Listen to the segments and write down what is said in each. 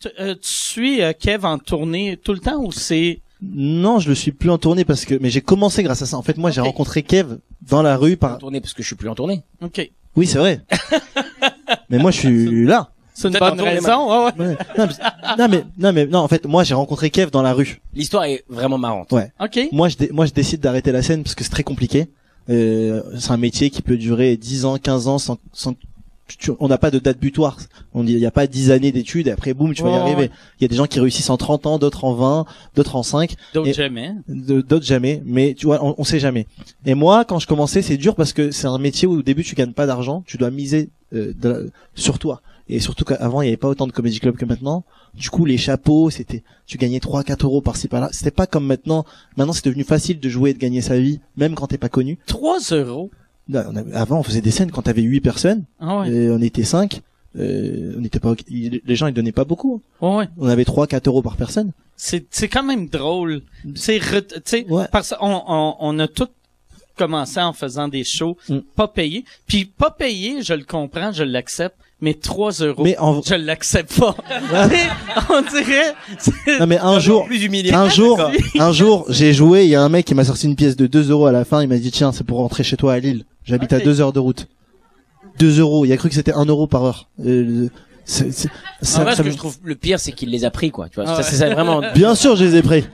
Tu suis Kev en tournée tout le temps ou c'est... Non, je le suis plus en tournée mais j'ai commencé grâce à ça. En fait, moi, j'ai rencontré Kev dans la rue En tournée parce que je suis plus en tournée. OK. Oui, c'est vrai. Mais moi, je suis là. C'est une bonne raison, ouais. Non, en fait, moi, j'ai rencontré Kev dans la rue. L'histoire est vraiment marrante. Ouais. OK. Moi, je décide d'arrêter la scène parce que c'est très compliqué. C'est un métier qui peut durer 10 ans, 15 ans sans on n'a pas de date butoir. Il y a pas 10 années d'études et après boum, tu vas y arriver. Il y a des gens qui réussissent en 30 ans, d'autres en 20, d'autres en 5. D'autres jamais. D'autres jamais. Mais tu vois, on sait jamais. Et moi, quand je commençais, c'est dur parce que c'est un métier où au début tu gagnes pas d'argent, tu dois miser sur toi. Et surtout qu'avant, il y avait pas autant de comedy club que maintenant. Du coup, les chapeaux, tu gagnais 3-4 euros par-ci par-là. C'était pas comme maintenant. Maintenant, c'est devenu facile de jouer et de gagner sa vie, même quand t'es pas connu. 3 euros. Avant, on faisait des scènes quand t'avais 8 personnes. Ah ouais. Et on était 5. On était pas, les gens, ils donnaient pas beaucoup. Ouais. On avait 3-4 euros par personne. C'est quand même drôle. Tu sais, Ouais. parce on a tout commencé en faisant des shows pas payés. Puis pas payés, je le comprends, je l'accepte. Mais 3 euros, Mais je l'accepte pas. On dirait... Non, mais un jour, j'ai joué, il y a un mec qui m'a sorti une pièce de 2 euros à la fin, il m'a dit, tiens, c'est pour rentrer chez toi à Lille. J'habite à 2 heures de route. 2 euros, il a cru que c'était 1 euro par heure. Ce que je trouve le pire, c'est qu'il les a pris, quoi. Tu vois, c'est ça vraiment. Bien sûr, je les ai pris.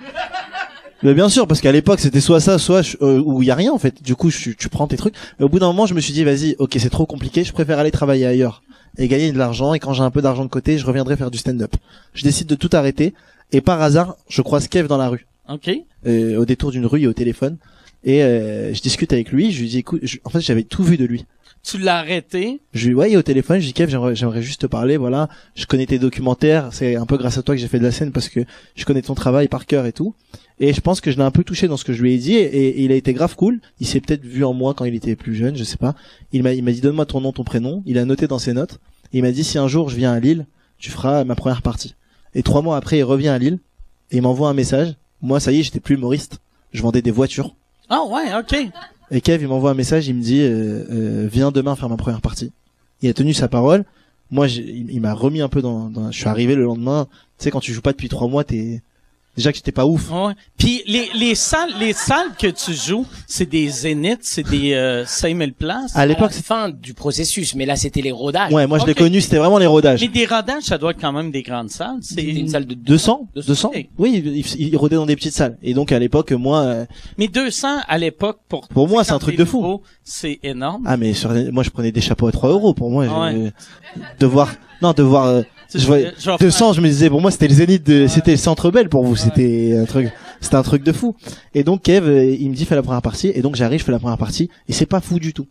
Mais bien sûr, parce qu'à l'époque, c'était soit ça, soit où il y a rien, en fait. Du coup, tu prends tes trucs. Mais au bout d'un moment, je me suis dit, vas-y, ok, c'est trop compliqué, je préfère aller travailler ailleurs et gagner de l'argent, et quand j'ai un peu d'argent de côté, je reviendrai faire du stand-up. Je décide de tout arrêter, et par hasard, je croise Kev dans la rue. OK. Au détour d'une rue, il est au téléphone, et je discute avec lui, je lui dis, écoute, en fait, j'avais tout vu de lui. Tu l'as arrêté? Je lui il est au téléphone, je dis, Kev, j'aimerais juste te parler, voilà, je connais tes documentaires, c'est un peu grâce à toi que j'ai fait de la scène, parce que je connais ton travail par cœur et tout. Et je pense que je l'ai un peu touché dans ce que je lui ai dit, et il a été grave cool. Il s'est peut-être vu en moi quand il était plus jeune, je sais pas. Il m'a dit, donne-moi ton nom, ton prénom. Il a noté dans ses notes. Et il m'a dit, si un jour je viens à Lille, tu feras ma première partie. Et 3 mois après, il revient à Lille, et il m'envoie un message. Moi, ça y est, j'étais plus humoriste. Je vendais des voitures. Ah ouais, OK. Et Kev, il m'envoie un message, il me dit, viens demain faire ma première partie. Il a tenu sa parole. Moi, il m'a remis un peu je suis arrivé le lendemain. Tu sais, quand tu joues pas depuis 3 mois, déjà que j'étais pas ouf. Ouais. Puis les salles que tu joues, c'est des zéniths, c'est des 5000 places. À l'époque, c'est fin du processus, mais là c'était les rodages. Ouais, moi je l'ai connu, c'était vraiment les rodages. Mais des rodages, ça doit être quand même des grandes salles. C'est une salle de 200. Okay. Oui, il rodait dans des petites salles. Et donc à l'époque, moi. Mais 200 à l'époque pour moi, c'est un truc de fou. Nouveau, c'est énorme. Ah mais moi je prenais des chapeaux à 3 euros. Pour moi, de voir. 200, je me disais, pour moi, c'était le zénith c'était le Centre Bell pour vous, c'était un truc de fou. Et donc, Kev, il me dit, fais la première partie, et donc j'arrive, je fais la première partie, et c'est pas fou du tout.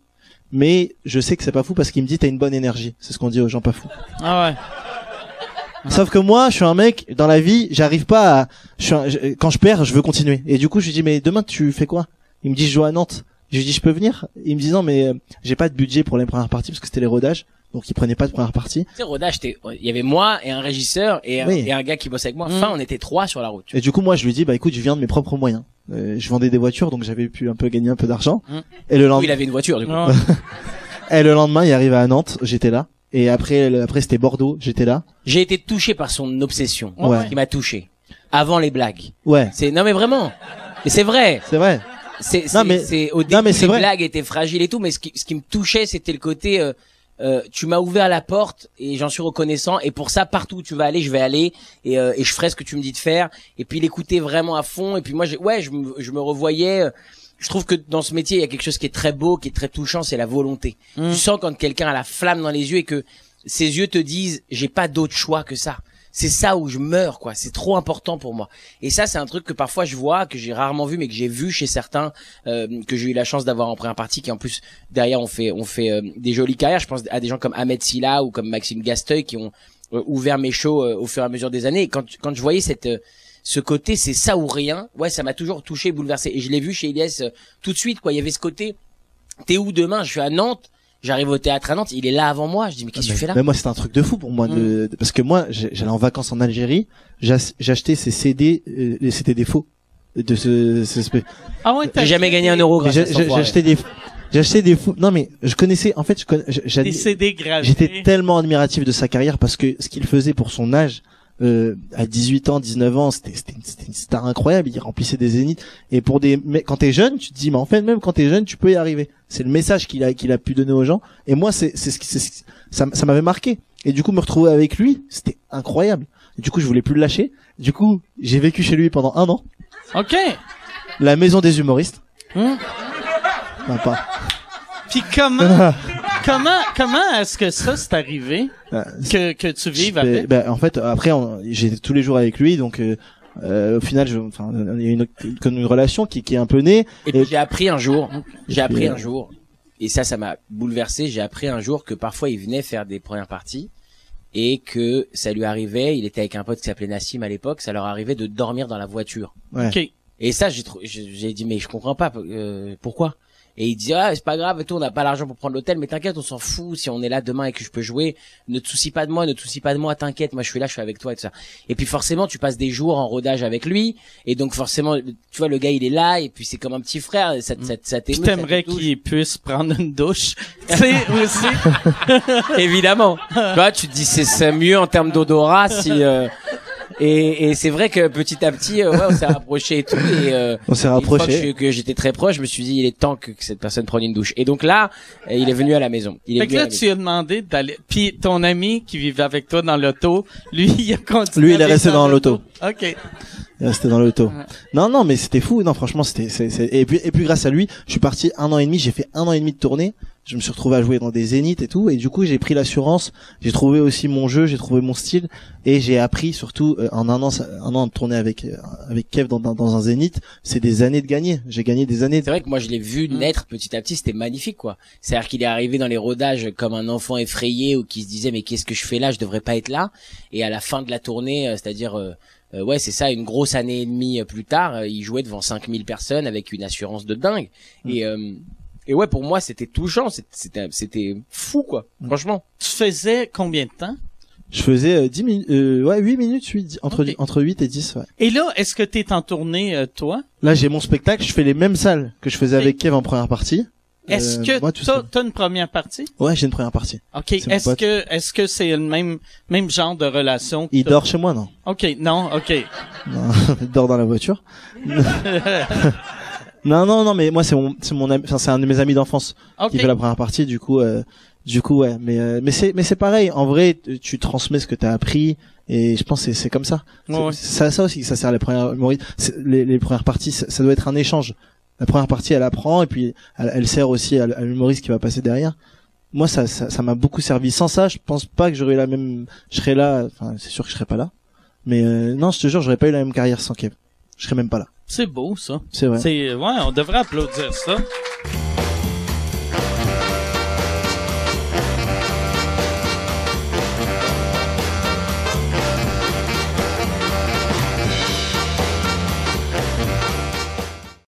Mais, je sais que c'est pas fou parce qu'il me dit, t'as une bonne énergie. C'est ce qu'on dit aux gens pas fous. Ah ouais. Sauf que moi, je suis un mec, dans la vie, j'arrive pas quand je perds, je veux continuer. Et du coup, je lui dis, mais demain, tu fais quoi? Il me dit, je joue à Nantes. Je lui dis, je peux venir? Il me dit, non, mais j'ai pas de budget pour les premières parties parce que c'était les rodages. Donc il prenait pas de première partie. Tu sais, rodage, il y avait moi et un régisseur et un gars qui bossait avec moi. Enfin, on était 3 sur la route. Et du coup, moi, je lui dis, bah écoute, je viens de mes propres moyens. Je vendais des voitures, donc j'avais pu un peu gagner un peu d'argent. Et le lendemain, il avait une voiture, du coup. Et le lendemain, il arrive à Nantes, j'étais là. Et après c'était Bordeaux, j'étais là. J'ai été touché par son obsession. Ouais. Qui m'a touché. Avant les blagues. Ouais. Non mais vraiment. Mais c'est vrai. C'est vrai. Au début, les blagues étaient fragiles et tout, mais ce qui me touchait, c'était le côté, tu m'as ouvert la porte et j'en suis reconnaissant, et pour ça, partout où tu vas aller, je vais aller, et je ferai ce que tu me dis de faire, et puis l'écouter vraiment à fond. Et puis moi, je me revoyais. Je trouve que dans ce métier, il y a quelque chose qui est très beau, qui est très touchant, c'est la volonté. Tu sens quand quelqu'un a la flamme dans les yeux et que ses yeux te disent, j'ai pas d'autre choix que ça. C'est ça où je meurs, quoi. C'est trop important pour moi. Et ça, c'est un truc que parfois je vois, que j'ai rarement vu, mais que j'ai vu chez certains, que j'ai eu la chance d'avoir en première partie, qui en plus derrière on fait des jolies carrières. Je pense à des gens comme Ahmed Silla ou comme Maxime Gasteuil qui ont ouvert mes shows au fur et à mesure des années. Et quand je voyais ce côté, c'est ça ou rien. Ouais, ça m'a toujours touché, bouleversé. Et je l'ai vu chez Ilyes tout de suite, quoi. Il y avait ce côté, t'es où demain? Je suis à Nantes. J'arrive au théâtre à Nantes, il est là avant moi. Je dis, mais qu'est-ce que tu fais là? Mais moi, c'est un truc de fou pour moi, parce que moi, j'allais en vacances en Algérie, j'achetais ces CD, c'était des faux. Ah ouais, j'ai jamais gagné 1 euro grâce à ça. J'achetais des faux. Non, mais je connaissais, en fait, des CD gravés. J'étais tellement admiratif de sa carrière parce que ce qu'il faisait pour son âge, à 18 ans, 19 ans, c'était une star incroyable, il remplissait des zéniths. Et quand t'es jeune, tu te dis, mais en fait, même quand t'es jeune, tu peux y arriver. C'est le message qu'il a pu donner aux gens. Et moi, ça m'avait marqué. Et du coup, me retrouver avec lui, c'était incroyable. Et du coup, je voulais plus le lâcher. Du coup, j'ai vécu chez lui pendant 1 an. Ok. La maison des humoristes. Pas. Puis comment est-ce que ça c'est arrivé que tu vives avec? En fait, après, j'étais tous les jours avec lui, donc au final, il y a une relation qui est un peu née. Et puis j'ai appris un jour, et ça m'a bouleversé. J'ai appris un jour que parfois il venait faire des premières parties et que ça lui arrivait. Il était avec un pote qui s'appelait Nassim à l'époque. Ça leur arrivait de dormir dans la voiture. Ouais. Okay. Et ça, j'ai dit mais je comprends pas pourquoi. Et il dit c'est pas grave et tout, on n'a pas l'argent pour prendre l'hôtel, mais t'inquiète, on s'en fout, si on est là demain et que je peux jouer, ne te soucie pas de moi, t'inquiète, moi je suis là, je suis avec toi et tout ça. Et puis forcément tu passes des jours en rodage avec lui, et donc forcément tu vois le gars il est là, et puis c'est comme un petit frère, ça t'émeut. T'aimerais qu'il puisse prendre une douche, tu sais aussi. Évidemment. Tu te dis c'est mieux en termes d'odorat si et c'est vrai que petit à petit on s'est rapproché et tout, et on s'est rapproché, une fois que j'étais très proche, je me suis dit il est temps que cette personne prenne une douche. Et donc là il est venu à la maison. Fait que là tu lui as demandé d'aller, puis ton ami qui vivait avec toi dans l'auto, lui il a continué. Lui il est resté dans l'auto. OK. Il est resté dans l'auto. Non mais c'était fou. Non franchement et puis grâce à lui, je suis parti 1 an et demi, j'ai fait 1 an et demi de tournée. Je me suis retrouvé à jouer dans des zéniths et tout, et du coup j'ai pris l'assurance, j'ai trouvé aussi mon jeu, j'ai trouvé mon style, et j'ai appris surtout en 1 an de tourner avec Kev dans un zénith, c'est des années de gagner. J'ai gagné des années. C'est vrai que moi je l'ai vu naître petit à petit, c'était magnifique quoi. C'est-à-dire qu'il est arrivé dans les rodages comme un enfant effrayé ou qui se disait mais qu'est-ce que je fais là, je devrais pas être là, et à la fin de la tournée, c'est-à-dire c'est ça, une grosse année et demie plus tard, il jouait devant 5000 personnes avec une assurance de dingue. Et ouais, pour moi, c'était touchant, c'était fou, quoi. Franchement. Tu faisais combien de temps? Je faisais 10 minutes, 8 minutes, entre 8 et 10, ouais. Et là, est-ce que t'es en tournée, toi? Là, j'ai mon spectacle, je fais les mêmes salles que je faisais avec Kev en première partie. Est-ce que t'as une première partie? Ouais, j'ai une première partie. OK. Est-ce que c'est le même genre de relation? Il dort chez moi, non? OK. Non, OK. Non, il dort dans la voiture. Non, mais moi c'est mon ami, c'est un de mes amis d'enfance qui fait la première partie, du coup ouais, mais c'est pareil, en vrai tu transmets ce que t'as appris, et je pense que c'est comme ça. Ouais. C'est ça aussi que ça sert les premières les premières parties, ça doit être un échange. La première partie elle apprend, et puis elle sert aussi à l'humoriste qui va passer derrière. Moi ça m'a beaucoup servi. Sans ça, je pense pas que je serais là, enfin c'est sûr que je serais pas là. Mais non, je te jure, j'aurais pas eu la même carrière sans Kev. Je serais même pas là. C'est beau, ça. C'est vrai. Ouais, on devrait applaudir ça.